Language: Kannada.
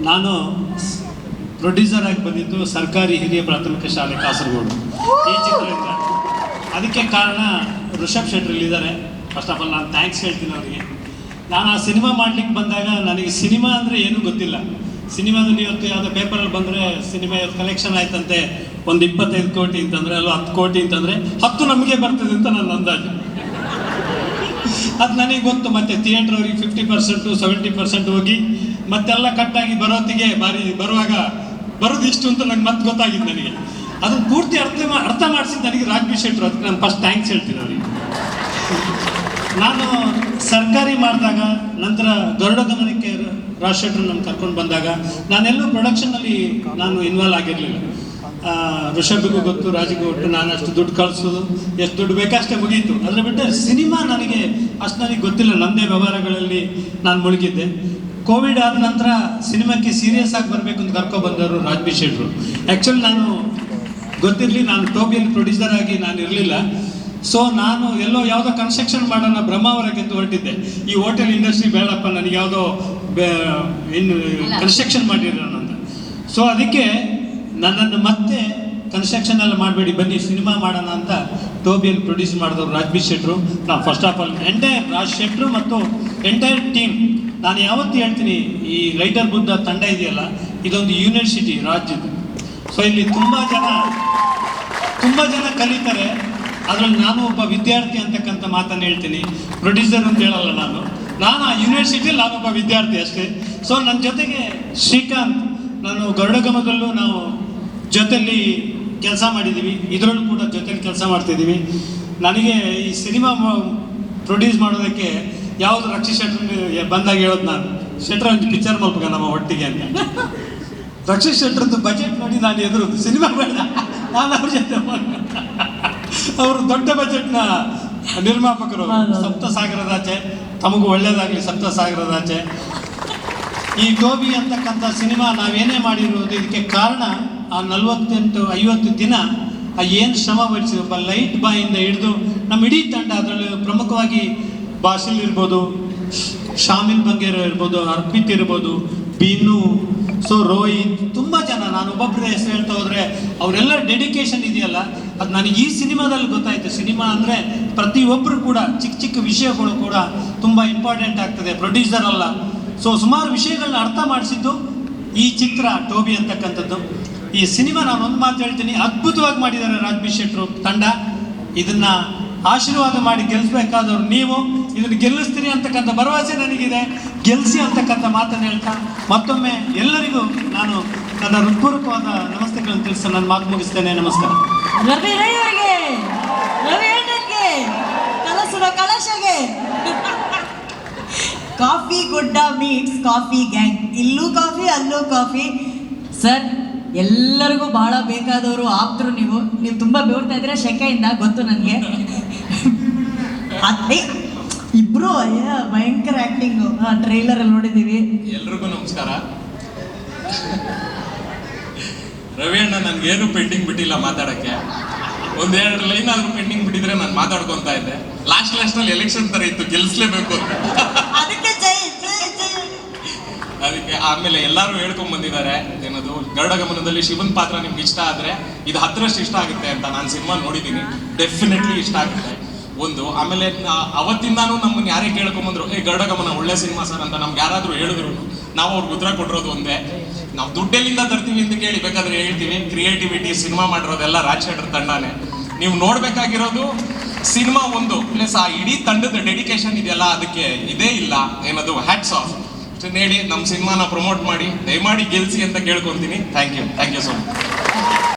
ನಾನು ಪ್ರೊಡ್ಯೂಸರ್ ಆಗಿ ಬಂದಿದ್ದು ಸರ್ಕಾರಿ ಹಿರಿಯ ಪ್ರಾಥಮಿಕ ಶಾಲೆ ಕಾಸರಗೋಡು ಈ ಚಿತ್ರದಿಂದ. ಅದಕ್ಕೆ ಕಾರಣ Rishabh Shettar first of all ನಾನು ಥ್ಯಾಂಕ್ಸ್ ಹೇಳ್ತೀನಿ ಅವರಿಗೆ. ನಾನು ಆ ಸಿನಿಮಾ ಮಾಡ್ಲಿಕ್ಕೆ ಬಂದಾಗ ನನಗೆ ಸಿನಿಮಾ ಅಂದರೆ ಏನೂ ಗೊತ್ತಿಲ್ಲ. ಸಿನಿಮಾದಲ್ಲಿ ಇವತ್ತು ಯಾವುದೋ ಪೇಪರಲ್ಲಿ ಬಂದರೆ ಸಿನಿಮಾ ಇವತ್ತು ಕಲೆಕ್ಷನ್ ಆಯ್ತಂತೆ ಒಂದು 25 ಕೋಟಿ ಅಂತಂದರೆ ಅಲ್ಲ 10 ಕೋಟಿ ಅಂತಂದರೆ 10 ನಮಗೆ ಬರ್ತದೆ ಅಂತ ನನ್ನ ಅಂದಾಜು. ಅದು ನನಗೆ ಗೊತ್ತು. ಮತ್ತು ಥಿಯೇಟ್ರ್ ಅವ್ರಿಗೆ 50% 70% ಹೋಗಿ ಮತ್ತೆಲ್ಲ ಕಟ್ಟಾಗಿ ಬರೋತ್ತಿಗೆ ಬರುವಾಗ ಬರೋದು ಇಷ್ಟು ಅಂತ ನಂಗೆ ಮತ್ತೆ ಗೊತ್ತಾಗಿದ್ದು. ನನಗೆ ಅದನ್ನು ಪೂರ್ತಿ ಅರ್ಥ ಮಾಡಿಸಿದ್ದು ನನಗೆ ರಾಜ್ಬೀರ್ ಶೆಟ್ಟರು. ಅದಕ್ಕೆ ನಾನು ಫಸ್ಟ್ ಥ್ಯಾಂಕ್ಸ್ ಹೇಳ್ತೀನಿ ಅವರಿಗೆ. ನಾನು ಸರ್ಕಾರಿ ಮಾಡಿದಾಗ ನಂತರ ಗರುಡ ಗಮನಕ್ಕೆ ರಾಜ್ ಶೆಟ್ಟರು ನನ್ನ ಕರ್ಕೊಂಡು ಬಂದಾಗ ನಾನೆಲ್ಲೂ ಪ್ರೊಡಕ್ಷನ್ನಲ್ಲಿ ನಾನು ಇನ್ವಾಲ್ವ್ ಆಗಿರಲಿಲ್ಲ. ಋಷಭಿಗೂ ಗೊತ್ತು, ರಾಜಿಗೂ ಗೊತ್ತು, ನಾನು ಅಷ್ಟು ದುಡ್ಡು ಕಳಿಸೋದು ಎಷ್ಟು ದುಡ್ಡು ಬೇಕಷ್ಟೇ ಮುಗೀತು. ಅದರ ಬಿಟ್ಟರೆ ಸಿನಿಮಾ ನನಗೆ ಗೊತ್ತಿಲ್ಲ. ನಮ್ಮದೇ ವ್ಯವಹಾರಗಳಲ್ಲಿ ನಾನು ಮುಳುಗಿದ್ದೆ. ಕೋವಿಡ್ ಆದ ನಂತರ ಸಿನಿಮಾಕ್ಕೆ ಸೀರಿಯಸ್ ಆಗಿ ಬರಬೇಕು ಅಂತ ಕರ್ಕೊಬಂದವರು ರಾಜ್ಬೀರ್ ಶೆಟ್ಟರು. ಆ್ಯಕ್ಚುಲಿ ನಾನು ಗೊತ್ತಿರಲಿ, ನಾನು ಟೋಬಿಯಲ್ಲಿ ಪ್ರೊಡ್ಯೂಸರ್ ಆಗಿ ನಾನು ಇರಲಿಲ್ಲ. ಸೊ ನಾನು ಯಾವುದೋ ಕನ್ಸ್ಟ್ರಕ್ಷನ್ ಮಾಡೋಣ ಬ್ರಹ್ಮಾವರಕ್ಕೆ ಅಂತ ಹೊರಟಿದ್ದೆ. ಈ ಹೋಟೆಲ್ ಇಂಡಸ್ಟ್ರಿ ಬೇಡಪ್ಪ, ನನಗೆ ಯಾವುದೋ ಕನ್ಸ್ಟ್ರಕ್ಷನ್ ಮಾಡಿರೋಣ ಅಂತ. ಸೊ ಅದಕ್ಕೆ ನನ್ನನ್ನು ಮತ್ತೆ ಕನ್ಸ್ಟ್ರಕ್ಷನ್ ಎಲ್ಲ ಮಾಡಬೇಡಿ, ಬನ್ನಿ ಸಿನಿಮಾ ಮಾಡೋಣ ಅಂತ ಟೋಬಿಯಲ್ಲಿ ಪ್ರೊಡ್ಯೂಸ್ ಮಾಡಿದವರು ರಾಜ್ಬೀರ್ ಶೆಟ್ಟರು. ನಾನು first of all entire Raj ಶೆಟ್ಟರು ಮತ್ತು ಎಂಟೈರ್ ಟೀಮ್ ನಾನು ಯಾವತ್ತೂ ಹೇಳ್ತೀನಿ, ಈ ರೈಟರ್ ಬುದ್ಧ ತಂಡ ಇದೆಯಲ್ಲ, ಇದೊಂದು ಯೂನಿವರ್ಸಿಟಿ ರಾಜ್ಯದ. ಸೊ ಇಲ್ಲಿ ತುಂಬ ಜನ ಕಲಿತಾರೆ. ಅದರಲ್ಲಿ ನಾನು ಒಬ್ಬ ವಿದ್ಯಾರ್ಥಿ ಅಂತಕ್ಕಂಥ ಮಾತನ್ನು ಹೇಳ್ತೀನಿ. ಪ್ರೊಡ್ಯೂಸರ್ ಅಂತ ಹೇಳಲ್ಲ ನಾನು ಆ ಯೂನಿವರ್ಸಿಟಿಯಲ್ಲಿ ನಾನೊಬ್ಬ ವಿದ್ಯಾರ್ಥಿ ಅಷ್ಟೇ. ಸೊ ನನ್ನ ಜೊತೆಗೆ ಶ್ರೀಕಾಂತ್, ನಾನು ಗರುಡಗಮದಲ್ಲೂ ನಾವು ಜೊತೆಯಲ್ಲಿ ಕೆಲಸ ಮಾಡಿದ್ದೀವಿ, ಇದರಲ್ಲೂ ಕೂಡ ಜೊತೆಲಿ ಕೆಲಸ ಮಾಡ್ತಿದ್ದೀವಿ. ನನಗೆ ಈ ಸಿನಿಮಾ ಪ್ರೊಡ್ಯೂಸ್ ಮಾಡೋದಕ್ಕೆ ಯಾವುದು ರಕ್ಷಿತ್ ಶೆಟ್ಟರ್ ಬಂದಾಗ ಹೇಳೋದು, ನಾನು ಶೆಟ್ಟರ್ ಒಂದು ಪಿಕ್ಚರ್ ಮಲ್ಪಗ ನಮ್ಮ ಒಟ್ಟಿಗೆ ಅಂತ. ರಕ್ಷಿತ್ ಶೆಟ್ಟರ್ದು ಬಜೆಟ್ ನೋಡಿ ನಾನು ಎದುರುದು, ಸಿನಿಮಾ ಬೇಡ, ನಾನು ಅವ್ರ ಜೊತೆ ಅವರು ದೊಡ್ಡ ಬಜೆಟ್ನ ನಿರ್ಮಾಪಕರು. ಸಪ್ತಸಾಗರದಾಚೆ, ತಮಗೂ ಒಳ್ಳೇದಾಗಲಿ ಸಪ್ತಸಾಗರದಾಚೆ. ಈ ಟೋಬಿ ಅಂತಕ್ಕಂಥ ಸಿನಿಮಾ ನಾವೇನೇ ಮಾಡಿರೋದು ಇದಕ್ಕೆ ಕಾರಣ ಆ 48-50 ದಿನ ಏನು ಶ್ರಮ ವಹಿಸಿ ಒಬ್ಬ ಲೈಟ್ ಬಾಯಿಂದ ಹಿಡಿದು ನಮ್ಮ ಇಡೀ ತಂಡ. ಅದರಲ್ಲಿ ಪ್ರಮುಖವಾಗಿ ಬಾಸಿಲ್ ಇರ್ಬೋದು, ಶಾಮಿಲ್ ಬಂಗೇರ ಇರ್ಬೋದು, ಅರ್ಪಿತ್ ಇರ್ಬೋದು, ಬೀನು, ಸೊ ರೋಹಿತ್, ತುಂಬ ಜನ, ನಾನು ಒಬ್ಬೊಬ್ಬರ ಹೆಸರು ಹೇಳ್ತಾ ಹೋದರೆ ಅವರೆಲ್ಲ ಡೆಡಿಕೇಶನ್ ಇದೆಯಲ್ಲ, ಅದು ನನಗೆ ಈ ಸಿನಿಮಾದಲ್ಲಿ ಗೊತ್ತಾಯಿತು. ಸಿನಿಮಾ ಅಂದರೆ ಪ್ರತಿಯೊಬ್ಬರು ಕೂಡ ಚಿಕ್ಕ ವಿಷಯಗಳು ಕೂಡ ತುಂಬ ಇಂಪಾರ್ಟೆಂಟ್ ಆಗ್ತದೆ, ಪ್ರೊಡ್ಯೂಸರ್ ಅಲ್ಲ. ಸೊ ಸುಮಾರು ವಿಷಯಗಳನ್ನ ಅರ್ಥ ಮಾಡಿಸಿದ್ದು ಈ ಚಿತ್ರ ಟೋಬಿ ಅಂತಕ್ಕಂಥದ್ದು. ಈ ಸಿನಿಮಾ ನಾನು ಒಂದು ಮಾತು ಹೇಳ್ತೀನಿ, ಅದ್ಭುತವಾಗಿ ಮಾಡಿದ್ದಾರೆ ರಾಜ್ಬೀರ್ ಶೆಟ್ಟರು ತಂಡ. ಇದನ್ನು ಆಶೀರ್ವಾದ ಮಾಡಿ ಗೆಲ್ಲಿಸ್ಬೇಕಾದವ್ರು ನೀವು. ಇದನ್ನು ಗೆಲ್ಲಿಸ್ತೀರಿ ಅಂತಕ್ಕಂಥ ಭರವಸೆ ನನಗಿದೆ. ಗೆಲ್ಲಿಸಿ ಅಂತಕ್ಕಂಥ ಮಾತನ್ನು ಹೇಳ್ತಾ ಮತ್ತೊಮ್ಮೆ ಎಲ್ಲರಿಗೂ ನಾನು ನನ್ನ ಹೃತ್ಪೂರ್ವಕವಾದ ನಮಸ್ತೆಗಳನ್ನು ತಿಳಿಸಿ ನನ್ನ ಮಾತು ಮುಗಿಸ್ತೇನೆ. ನಮಸ್ಕಾರ. ಕಾಫಿ ಗುಡ್ಡ ಮೀಟ್ಸ್ ಕಾಫಿ ಗ್ಯಾಂಗ್. ಇಲ್ಲೂ ಕಾಫಿ ಅಲ್ಲೂ ಕಾಫಿ. ಸರ್, ಎಲ್ಲರಿಗೂ ಬಹಳ ಬೇಕಾದವರು ಆಪ್ತರು ನೀವು ತುಂಬಾ ಬೆವರ್ತಾ ಇದ್ರೆ ಶೆಕೆಯಿಂದ ಗೊತ್ತು ನನಗೆ. ಅದೇ ಇಬ್ರು ಭಯಂಕರ ಆಕ್ಟಿಂಗು ಟ್ರೈಲರ್ ಅಲ್ಲಿ ನೋಡಿದೀವಿ. ಎಲ್ರಿಗೂ ನಮಸ್ಕಾರ. ರವಿ ಅಣ್ಣ ನನ್ಗೇನು ಪೆಂಡಿಂಗ್ ಬಿಟ್ಟಿಲ್ಲ ಮಾತಾಡಕ್ಕೆ. 1-2 ಲೈನ್ ಆದ್ರೂ ಪೆಂಡಿಂಗ್ ಬಿಟ್ಟಿದ್ರೆ ನಾನು ಮಾತಾಡ್ಕೊಂತ ಇದ್ದೆ. ಲಾಸ್ಟ್ ನಲ್ಲಿ ಎಲೆಕ್ಷನ್ ತರ ಇತ್ತು, ಗೆಲ್ಸ್ಲೇಬೇಕು ಅಂತ. ಅದಕ್ಕೆ ಆಮೇಲೆ ಎಲ್ಲರೂ ಹೇಳ್ಕೊಂಡ್ ಬಂದಿದ್ದಾರೆ ಏನದು ಗರುಡ ಗಮನದಲ್ಲಿ ಶಿವನ್ ಪಾತ್ರ ನಿಮ್ಗೆ ಇಷ್ಟ ಆದ್ರೆ ಇದು 10ರಷ್ಟು ಇಷ್ಟ ಆಗುತ್ತೆ ಅಂತ. ನಾನು ಸಿನಿಮಾ ನೋಡಿದ್ದೀನಿ, ಡೆಫಿನೆಟ್ಲಿ ಇಷ್ಟ ಆಗುತ್ತೆ ಒಂದು. ಆಮೇಲೆ ಅವತ್ತಿಂದಾನು ನಮ್ಮನ್ನ ಯಾರೇ ಕೇಳ್ಕೊಂಬಂದ್ರು, ಗರುಡ ಗಮನ ಒಳ್ಳೆ ಸಿನಿಮಾ ಸರ್ ಅಂತ ನಮ್ಗೆ ಯಾರಾದ್ರೂ ಹೇಳಿದ್ರು, ನಾವು ಅವ್ರಿಗೆ ಉತ್ತರ ಕೊಟ್ಟಿರೋದು ಒಂದೇ, ನಾವು ದುಡ್ಡೆಲ್ಲಿಂದ ತರ್ತೀವಿ ಅಂತ ಕೇಳಿ ಬೇಕಾದ್ರೆ ಹೇಳ್ತೀವಿ. ಕ್ರಿಯೇಟಿವಿಟಿ ಸಿನಿಮಾ ಮಾಡಿರೋದೆಲ್ಲ ರಾಜ್ ಶೆಟ್ಟರ್ ತಂಡನೇ. ನೀವು ನೋಡ್ಬೇಕಾಗಿರೋದು ಸಿನಿಮಾ ಒಂದು ಪ್ಲಸ್ ಆ ಇಡೀ ತಂಡದ ಡೆಡಿಕೇಶನ್ ಇದೆಯಲ್ಲ, ಅದಕ್ಕೆ ಇದೇ ಇಲ್ಲ ಏನದು ಹ್ಯಾಟ್ಸ್ ಆಫ್. ಹೇಳಿ ನಮ್ಮ ಸಿನಿಮಾನ ಪ್ರಮೋಟ್ ಮಾಡಿ, ದಯಮಾಡಿ ಗೆಲ್ಸಿ ಅಂತ ಕೇಳ್ಕೊಂತೀನಿ. Thank you so much.